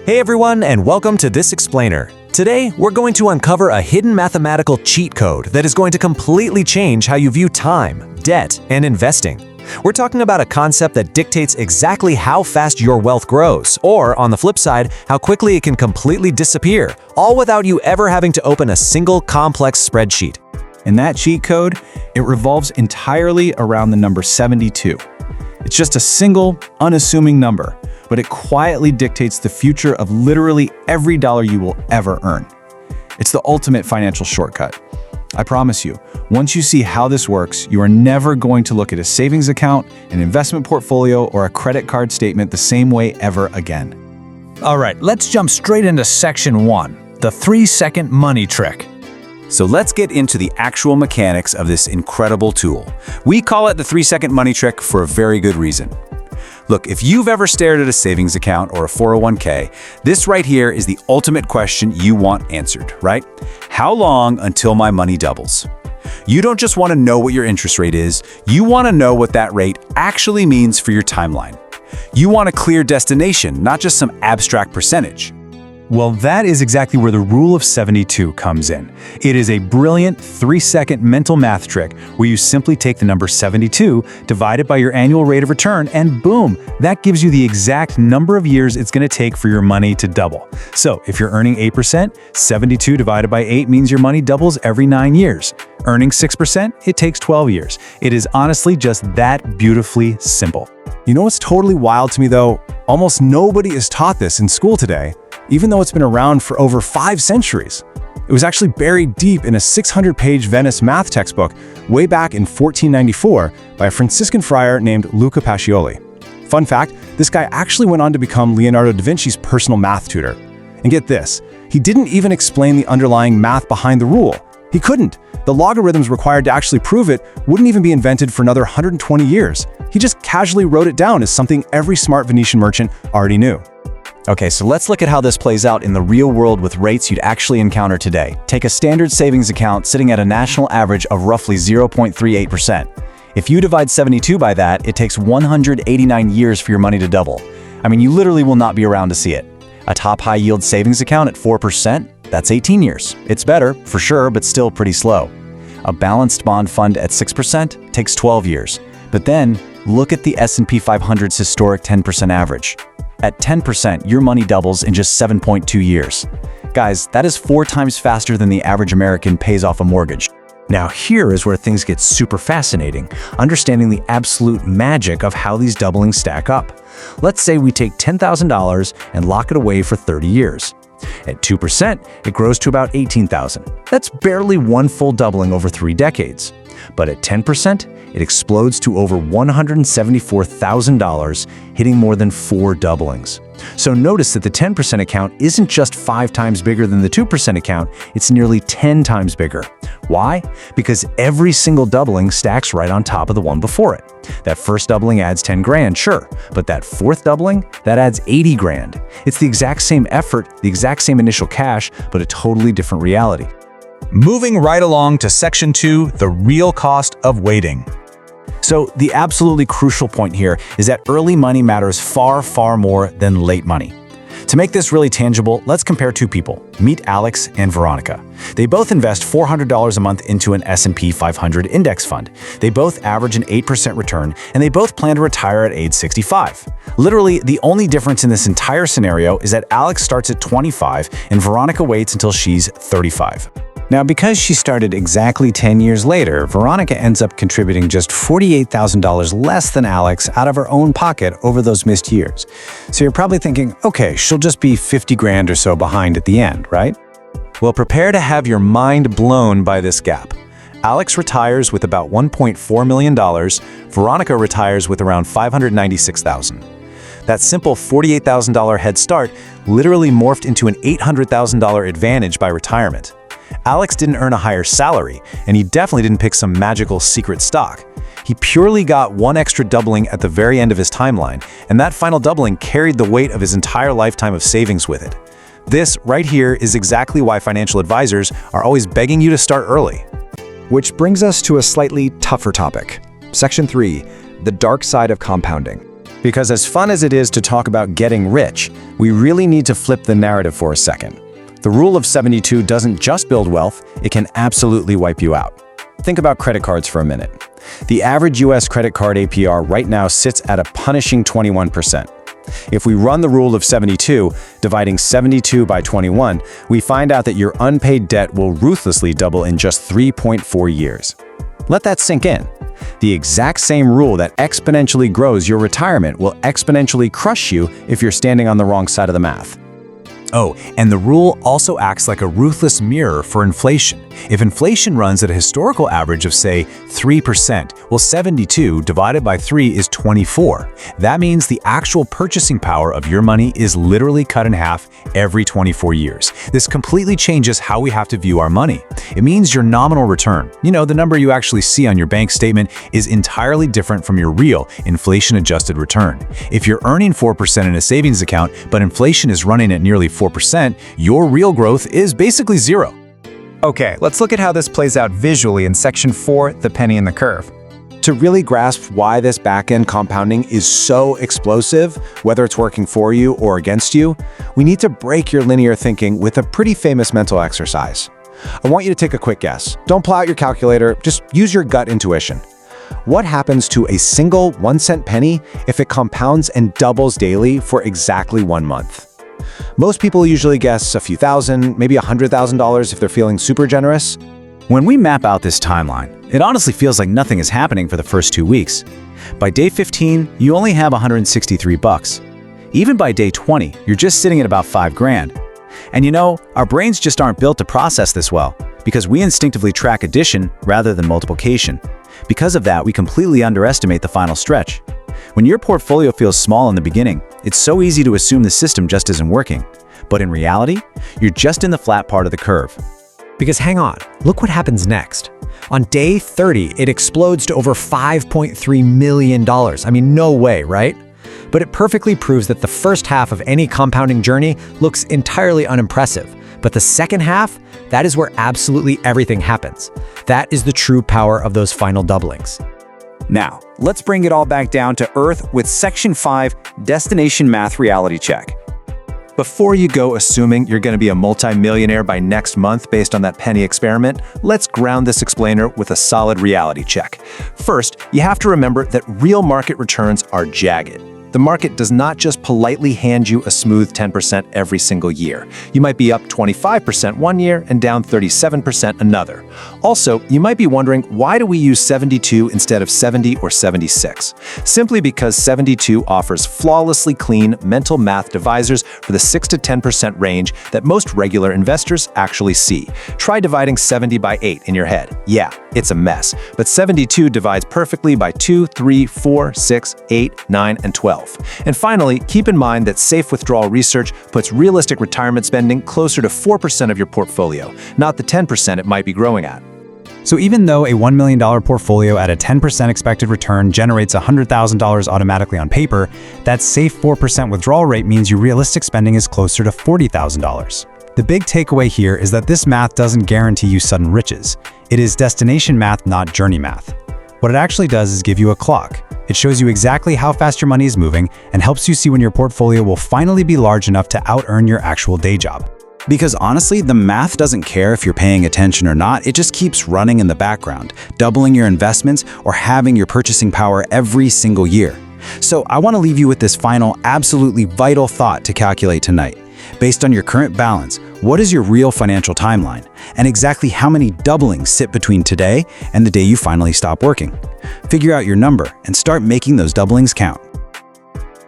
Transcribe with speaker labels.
Speaker 1: Hey everyone, and welcome to This Explainer. Today, we're going to uncover a hidden mathematical cheat code that is going to completely change how you view time, debt, and investing. We're talking about a concept that dictates exactly how fast your wealth grows, or, on the flip side, how quickly it can completely disappear, all without you ever having to open a single complex spreadsheet.
Speaker 2: And that cheat code, it revolves entirely around the number 72. It's just a single, unassuming number, but it quietly dictates the future of literally every dollar you will ever earn. It's the ultimate financial shortcut. I promise you, once you see how this works, you are never going to look at a savings account, an investment portfolio, or a credit card statement the same way ever again.
Speaker 3: All right, let's jump straight into section 1, the 3-second money trick.
Speaker 1: So let's get into the actual mechanics of this incredible tool. We call it the 3-second money trick for a very good reason. Look, if you've ever stared at a savings account or a 401k, this right here is the ultimate question you want answered, right? How long until my money doubles? You don't just want to know what your interest rate is, you want to know what that rate actually means for your timeline. You want a clear destination, not just some abstract percentage.
Speaker 2: Well, that is exactly where the rule of 72 comes in. It is a brilliant 3-second mental math trick where you simply take the number 72, divide it by your annual rate of return, and boom, that gives you the exact number of years it's going to take for your money to double. So if you're earning 8%, 72 divided by 8 means your money doubles every 9 years. Earning 6%, it takes 12 years. It is honestly just that beautifully simple.
Speaker 4: You know what's totally wild to me though? Almost nobody is taught this in school today, even though it's been around for over 5 centuries. It was actually buried deep in a 600-page Venice math textbook way back in 1494 by a Franciscan friar named Luca Pacioli. Fun fact, this guy actually went on to become Leonardo da Vinci's personal math tutor. And get this, he didn't even explain the underlying math behind the rule. He couldn't. The logarithms required to actually prove it wouldn't even be invented for another 120 years. He just casually wrote it down as something every smart Venetian merchant already knew.
Speaker 1: Okay, so let's look at how this plays out in the real world with rates you'd actually encounter today. Take a standard savings account sitting at a national average of roughly 0.38%. If you divide 72 by that, it takes 189 years for your money to double. I mean, you literally will not be around to see it. A top high-yield savings account at 4%, that's 18 years. It's better, for sure, but still pretty slow. A balanced bond fund at 6% takes 12 years. But then, look at the S&P 500's historic 10% average. At 10%, your money doubles in just 7.2 years. Guys, that is 4 times faster than the average American pays off a mortgage.
Speaker 3: Now here is where things get super fascinating, understanding the absolute magic of how these doublings stack up. Let's say we take $10,000 and lock it away for 30 years. At 2%, it grows to about $18,000. That's barely one full doubling over 3 decades. But at 10%, it explodes to over $174,000, hitting more than 4 doublings. So notice that the 10% account isn't just 5 times bigger than the 2% account, it's nearly 10 times bigger. Why? Because every single doubling stacks right on top of the one before it. That first doubling adds 10 grand, sure, but that fourth doubling, that adds 80 grand. It's the exact same effort, the exact same initial cash, but a totally different reality. Moving right along to section 2, the real cost of waiting.
Speaker 1: So the absolutely crucial point here is that early money matters far, far more than late money. To make this really tangible, let's compare 2 people. Meet Alex and Veronica. They both invest $400 a month into an S&P 500 index fund. They both average an 8% return, and they both plan to retire at age 65. Literally, the only difference in this entire scenario is that Alex starts at 25 and Veronica waits until she's 35. Now, because she started exactly 10 years later, Veronica ends up contributing just $48,000 less than Alex out of her own pocket over those missed years. So you're probably thinking, okay, she'll just be 50 grand or so behind at the end, right? Well, prepare to have your mind blown by this gap. Alex retires with about $1.4 million, Veronica retires with around $596,000. That simple $48,000 head start literally morphed into an $800,000 advantage by retirement. Alex didn't earn a higher salary, and he definitely didn't pick some magical secret stock. He purely got one extra doubling at the very end of his timeline, and that final doubling carried the weight of his entire lifetime of savings with it. This right here is exactly why financial advisors are always begging you to start early.
Speaker 5: Which brings us to a slightly tougher topic. Section 3, the dark side of compounding.
Speaker 4: Because as fun as it is to talk about getting rich, we really need to flip the narrative for a second. The rule of 72 doesn't just build wealth, it can absolutely wipe you out. Think about credit cards for a minute. The average US credit card APR right now sits at a punishing 21%. If we run the rule of 72, dividing 72 by 21, we find out that your unpaid debt will ruthlessly double in just 3.4 years. Let that sink in. The exact same rule that exponentially grows your retirement will exponentially crush you if you're standing on the wrong side of the math.
Speaker 1: Oh, and the rule also acts like a ruthless mirror for inflation. If inflation runs at a historical average of, say, 3%, well, 72 divided by 3 is 24. That means the actual purchasing power of your money is literally cut in half every 24 years. This completely changes how we have to view our money. It means your nominal return, the number you actually see on your bank statement, is entirely different from your real inflation-adjusted return. If you're earning 4% in a savings account, but inflation is running at nearly 4%, your real growth is basically zero.
Speaker 2: Okay, let's look at how this plays out visually in Section 4, the penny in the curve.
Speaker 4: To really grasp why this back-end compounding is so explosive, whether it's working for you or against you, we need to break your linear thinking with a pretty famous mental exercise. I want you to take a quick guess. Don't pull out your calculator, just use your gut intuition. What happens to a single 1-cent penny if it compounds and doubles daily for exactly 1 month? Most people usually guess a few thousand, maybe $100,000 if they're feeling super generous.
Speaker 1: When we map out this timeline, it honestly feels like nothing is happening for the first 2 weeks. By day 15, you only have $163. Even by day 20, you're just sitting at about $5,000. And our brains just aren't built to process this well, because we instinctively track addition rather than multiplication. Because of that, we completely underestimate the final stretch. When your portfolio feels small in the beginning, it's so easy to assume the system just isn't working. But in reality, you're just in the flat part of the curve.
Speaker 5: Because hang on, look what happens next. On day 30, it explodes to over $5.3 million. I mean, no way, right? But it perfectly proves that the first half of any compounding journey looks entirely unimpressive. But the second half, that is where absolutely everything happens. That is the true power of those final doublings.
Speaker 2: Now, let's bring it all back down to earth with Section 5, Destination Math Reality Check. Before you go assuming you're going to be a multi-millionaire by next month based on that penny experiment, let's ground this explainer with a solid reality check. First, you have to remember that real market returns are jagged. The market does not just politely hand you a smooth 10% every single year. You might be up 25% one year and down 37% another. Also, you might be wondering, why do we use 72 instead of 70 or 76? Simply because 72 offers flawlessly clean mental math divisors for the 6 to 10% range that most regular investors actually see. Try dividing 70 by 8 in your head. Yeah, it's a mess. But 72 divides perfectly by 2, 3, 4, 6, 8, 9, and 12. And finally, keep in mind that safe withdrawal research puts realistic retirement spending closer to 4% of your portfolio, not the 10% it might be growing at. So even though a $1 million portfolio at a 10% expected return generates $100,000 automatically on paper, that safe 4% withdrawal rate means your realistic spending is closer to $40,000. The big takeaway here is that this math doesn't guarantee you sudden riches. It is destination math, not journey math. What it actually does is give you a clock. It shows you exactly how fast your money is moving and helps you see when your portfolio will finally be large enough to out-earn your actual day job.
Speaker 1: Because honestly, the math doesn't care if you're paying attention or not, it just keeps running in the background, doubling your investments or having your purchasing power every single year. So I want to leave you with this final, absolutely vital thought to calculate tonight. Based on your current balance, what is your real financial timeline? And exactly how many doublings sit between today and the day you finally stop working? Figure out your number and start making those doublings count.